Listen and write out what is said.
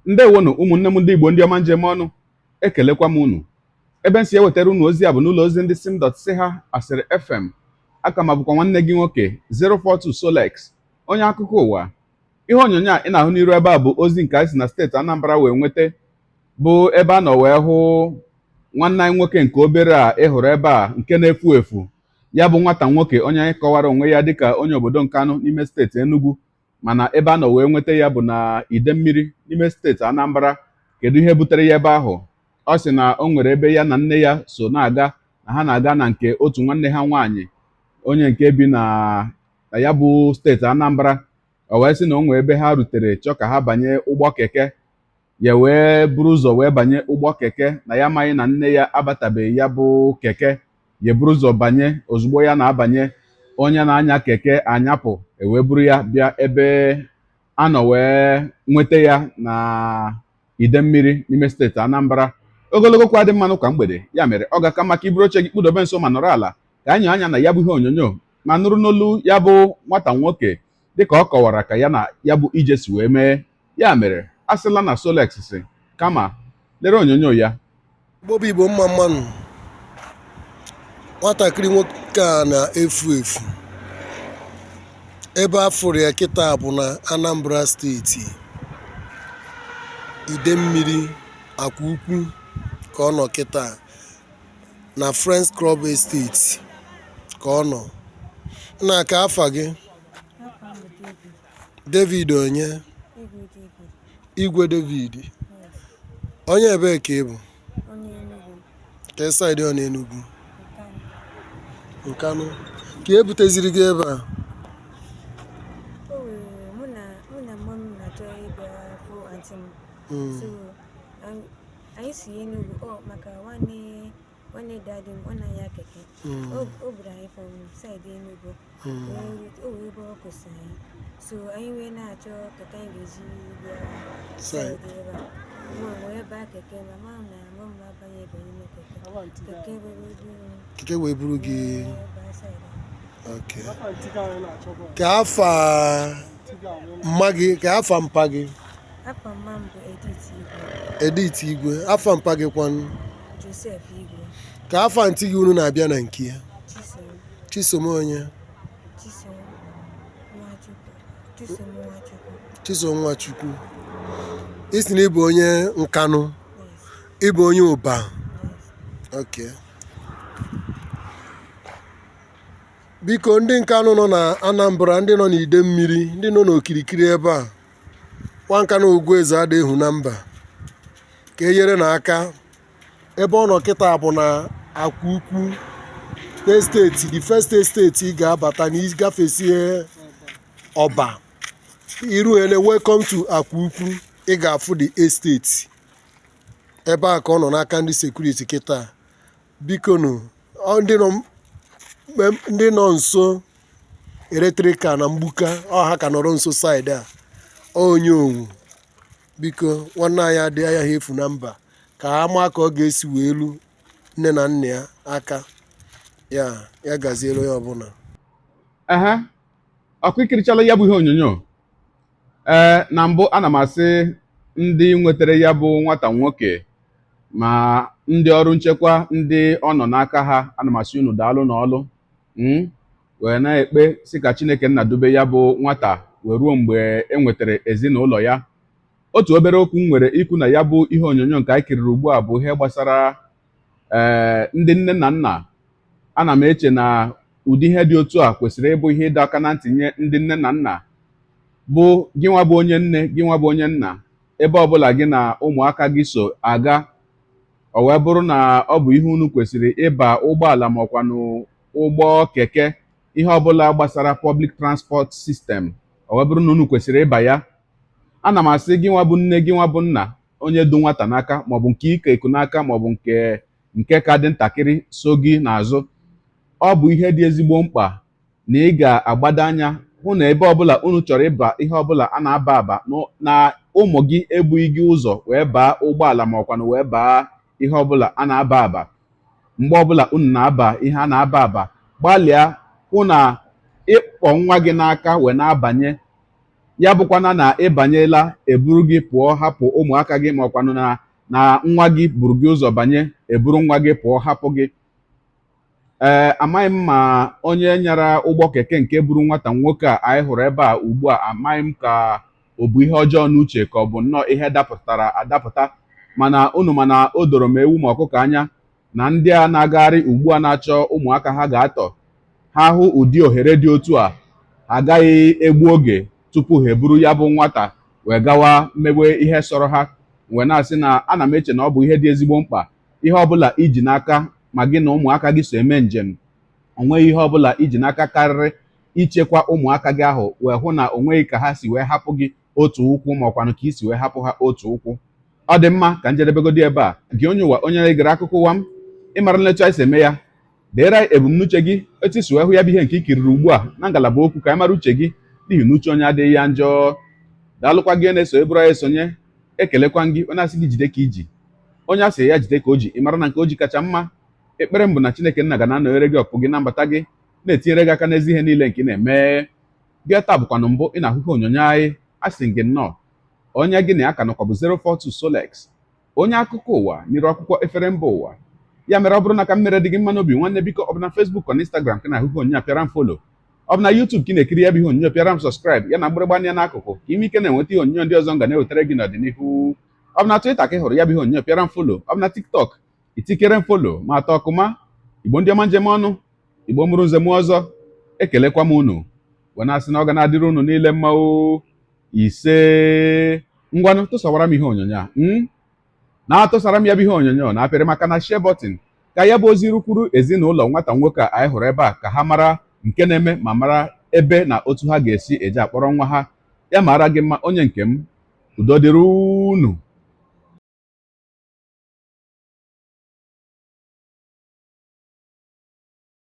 Ndewonu ụmụnne m ndị Igbo ndị ọma njem ọnụ, ekelekwa m unu. Ebe m si ewetara unu ozi a bụ n'ụlọ ozi ndị sim.si ha asịrị FM. Aka m abụkwa nwanne gị nwoke 042 Solex, onye akụkọ ụwa. Ihe onyonyo a ị na-ahụ n'iru ebe a bụ ozi nke anyị si na steeti Anambra wee nweta, bụ ebe a nọ wee hụ nwanne anyị nwoke nke obere a ị hụrụ ebe a nke na-efu efu. Ya bụ nwata nwoke onye anyị kọwara onwe ya dịka onye obodo Nkanụ n'ime steeti Enugu, mana ebe a nọ wee nweta ya bụ na Idemmiri n'ime steeti Anambra. Kedu ihe butere ya ebe ahụ? Ọ sị na o nwere ebe ya na nne ya so na-aga, na ha na-aga na nke otu nwanne ha nwaanyị onye nke bi na ya bụ steeti Anambra. O wee sị na o nwere ebe ha rutere chọọ ka ha banye ụgbọ keke, ya wee buru ụzọ wee banye ụgbọ keke, na ya amaghị na nne ya abatabeghị ya bụ keke. Ya buru ụzọ banye, ozugbo ya na-abanye, onye na-anya keke anyapụ, ewee buru ya bịa ebe a nọ wee nweta ya na Idemmiri n'ime steeti Anambra. Ogologo kwa dị mmanụ kwa mgbede, ya mere ọ ga-aka maka iburu oche gị kpụdobe nso ma nọrọ ala ka anyị anya na ya bụ ihe onyonyo ma nụrụ n'olu ya bụ nwata nwoke dịka ọ kọwara ka ya na ya bụ ije si wee mee. Ya mere a sịla na Solex si kama lere onyonyo ya. Igbo bụ Igbo mma mmanụ, nwatakịrị nwoke a na-efu efu. Ebe a fụrụ ya kịta bụ na Anambra steeti, Idemmiri Akwa Ukwu ka ọ nọ kịta, na Friends Club Estate ka ọ nọ. Nna ka afa gị? David onye? Igwe David. Onye ebe ka ị bụ? Ka saịdị ọ n'Enugu? Nkanụ. Ka e buteziri gị ebe a? Anyị si Enugu maka nwanne dadi m, ọ na-anya keke. O buru anyị from side Enugu o wee ebe ọ kwụsịrị anyị, so anyị wee na-achọ keke anyị ga-eji bịa side ebe a. Nwa wee baa keke, mama m na mama m abanye ebe n'ime Keke wee buru gị. baa side ahụ. Okay. Ka afa mma gị, ka afa mpa gị? Afa mma m bụ Edith Igwe. Afa mpa gị kwanụ? Joseph Igwe. Ka afa ntị gị unu na-abịa na nke ya? Chisom Chisom onye? Nwachukwu. Chisom Nwachukwu. Isi na ịbụ onye Nkanụ, Yes. ịbụ onye Ụba. Yes. Okay. Biko ndị Nkanụ nọ na Anambra, ndị nọ n'Idemmiri, ndị nọ n'okirikiri ebe a, nwa Nkanụ Ogwueze adịghị ehu na mba, ka e nyere n'aka. Ebe ọ nọ kịta bụ na Akwa Ukwu steeti, the first steeti ị ga-abata na ịgafesie Ọba, iru ele welcome to Akwa Ukwu, ị ga-afụ the estate. Ebe a ka ọ nọ n'aka ndị sekuriti kịta. Biko nụ, ndị nọ nso eletrika na mgbuka, ọ ha ka nọrọ nso saịdị a, onye onwu. Biko nwanne anyị adịghị ya efu na mba, ka ha maa ka ọ ga-esi wee elu nne na nna ya aka. Ya gaziere onye ọbụla. Ọkụ ikirichala ya bụ ihe onyonyo. Na mbụ ana m asị ndị nwetara ya bụ nwata nwoke ma ndị ọrụ nchekwa ndị ọ nọ n'aka ha, ana m asị unu daalụ n'ọlụ. Wee na-ekpe sị ka Chineke nna dube ya bụ nwata wee ruo mgbe e nwetara ezinụlọ ya. Otu obere okwu m nwere ikwu na ya bụ ihe onyonyo nke anyị kiriri ugbu a bụ ihe gbasara ndị nne na nna. Ana m eche na ụdị ihe dị otu a kwesịrị ịbụ ihe ịdọ aka na ntị nye ndị nne na nna, bụ gị nwa bụ onye nne, gị nwa bụ onye nna, ebe ọbụla gị na ụmụaka gị so aga, o wee bụrụ na ọ bụ ihe unu kwesịrị ịba ụgbọala maọkwanụ ụgbọ keke, ihe ọbụla gbasara public transport system, o wee bụrụ na unu kwesịrị ịba ya. Ana m asị gị nwa bụ nne, gị nwa bụ nna, onye du nwata n'aka maọbụ nke ike eku n'aka maọbụ nke ka dị ntakịrị so gị n'azụ, ọ bụ ihe dị ezigbo mkpa na ị ga-agbado anya hụ na ebe ọbụla unu chọrọ ịba ihe ọbụla a na-aba aba na ụmụ gị ebughị gị ụzọ wee baa ụgbọala ma ọkwanụ wee baa ihe ọbụla a na-aba aba. Mgbe ọbụla unu na-aba ihe a na-aba aba, gbalịa hụ na ịkpọ nwa gị n'aka wee na-abanye ya bụkwana na ịbanyela eburu gị pụọ hapụ ụmụaka gị, ma ọkwanụ na nwa gị buru gị ụzọ banye eburu nwa gị pụọ hapụ gị. Amaghị m ma onye nyara ụgbọ keke nke buru nwata nwoke a anyị hụrụ ebe a ugbu a, amaghị m ka ọ bụ ihe ọjọọ n'uche ka ọ bụ nnọọ ihe dapụtara adapụta, mana unu mana o doro m ewu ma ọkụkọ anya na ndị a na-agagharị ugbu a na-achọ ụmụaka ha ga-atọ, ha hụ ụdị ohere dị otu a, ha agaghị egbu oge tupu ha eburu ya bụ nwata wee gawa mewe ihe sọrọ ha. Wee na-asị na ana m eche na ọ bụ ihe dị ezigbo mkpa, ihe ọbụla iji n'aka ma gị na ụmụaka gị so eme njem, o nweghị ihe ọbụla iji n'aka karịrị ichekwa ụmụaka gị ahụ wee hụ na o nweghị ka ha si wee hapụ gị otu ụkwụ, ma ọkwanụ ka i si wee hapụ ha otu ụkwụ. Ọ dị mma ka njedebegodi ebe a. Gị onye ụwa, onye na-egere akụkọ ụwa m, ịmara nletu anyị si eme ya, deere ebumnuche gị etu isi wee hụ ya bụ ihe nke i kiriri ugbu a na ngalaba okwu, ka anyị mara uche gị, n'ihi na uche onye adịghị ya njọ. Daalụkwa gị na-eso eburu anyị esonye, ekelekwa gị onye asị gị jide ka iji, onye asị ya jide ka o ji, ịmara na nke o ji kacha mma. Ekpere m bụ na Chineke nna ga na-anọnyere gị ọpụ gị na mbata gị, na-etinyere gị aka n'ezi ihe niile nke ị na-eme. Gị taa bụkwanụ mbụ ị na-ahụ ihe onyonyo anyị, a sị gị nnọọ. Onye gị na ya ka nọkwa bụ 042 Solex, onye akụkọ ụwa n'iru akwụkwọ efere mba ụwa. Ya mere ọ bụrụ na ka mmere dị gị mma n'obi nwanne, biko ọ bụ na Facebook ọ na Instagram ka na-ahụ ihe onyonyo apịara m folo, ọ bụ na YouTube ka ị na-ekiri ya bụ ihe onyonyo pịara m sọskraịb ya na mgbịrịgba anya n'akụkụ ka ime ike na-enweta ihe onyonyo ndị ọzọ m ga na-ewetara gị n'ọdịnihu. Ọ bụ na Twitter ka ị hụrụ ya bụ ihe onyonyo pịara m folo, ọ bụ na TikTok itikere m folo ma atọ ọkụma. Igbo ndị ọma njem ọnụ, Igbo mụrụ nze m ọzọ, ekelekwa m unu wee na-asị na ọ ga na-adịrị unu niile mma o. Ise ngwanụ tụsawara m ihe onyonyo a na-atụsara m ya bụ ihe onyonyo na-apịrị maka na share button ka ya bụ ozi rukwuru ezinụlọ nwata nwoke a anyị hụrụ ebe a, ka ha mara nke na-eme ma mara ebe na otu ha ga-esi eje akpọrọ nwa ha. Ya mara gị mma onye nke m, udo dịrị unu.